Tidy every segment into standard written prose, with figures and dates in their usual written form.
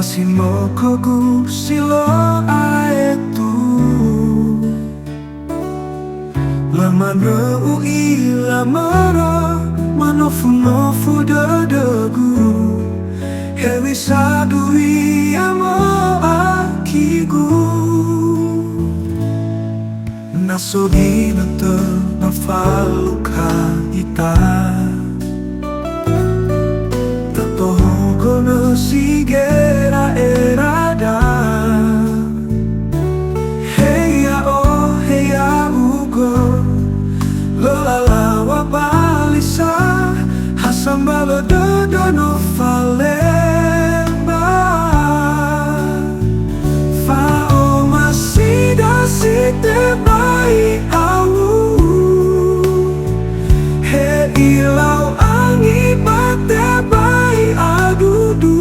masih mokoku silo aetu laman reui lamara manofu dadagu hewi sadui amo akigu nasogi nata nafaluka ita tatoho kono sigera erada heya oh heya ugo lolala wabalisa hasambalo dodono falemba fao masida site bai awu he ilau angi bate bai adudu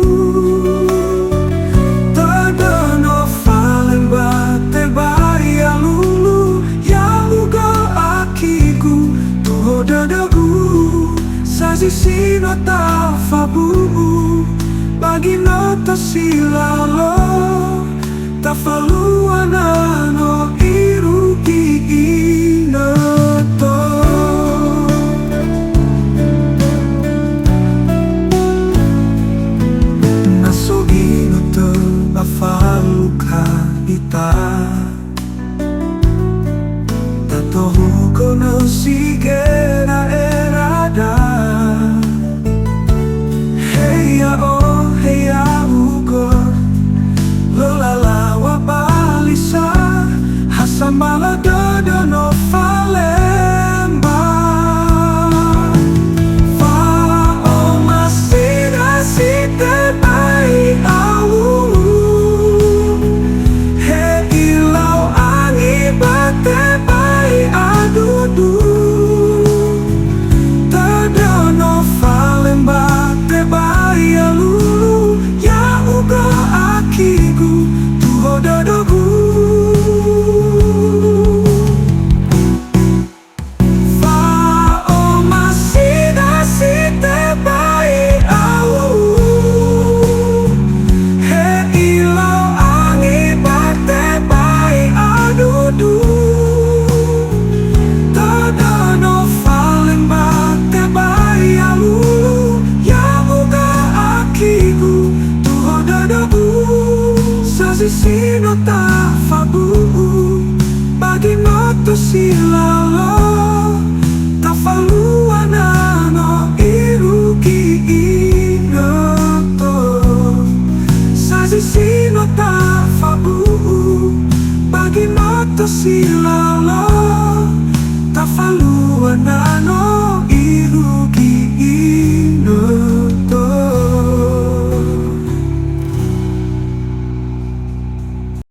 dodono falemba te bai alulu ya ugo akiku tuho dadagu sasi no ta fabu bagi no ta silalo ta faluana no iruki inato nasogi no ta afaluka ita tatohu kono sigera erada heya oh heya ugo lolala wabalisa hasambala dodono falemba fao masida site bai awu he ilau angi bate bai adudu dodono falemba te bai alulu ya ugo akigu tuho dodogu fao masida site bai awu he ilau angi bate bai adudu dodono falemba te bai alulu ya ugo akigu tuho dodogu sasisi no ta fabu bagi moto silalo ta faluana no iruki inato sasisi no ta fabu bagi moto silalo ta faluana no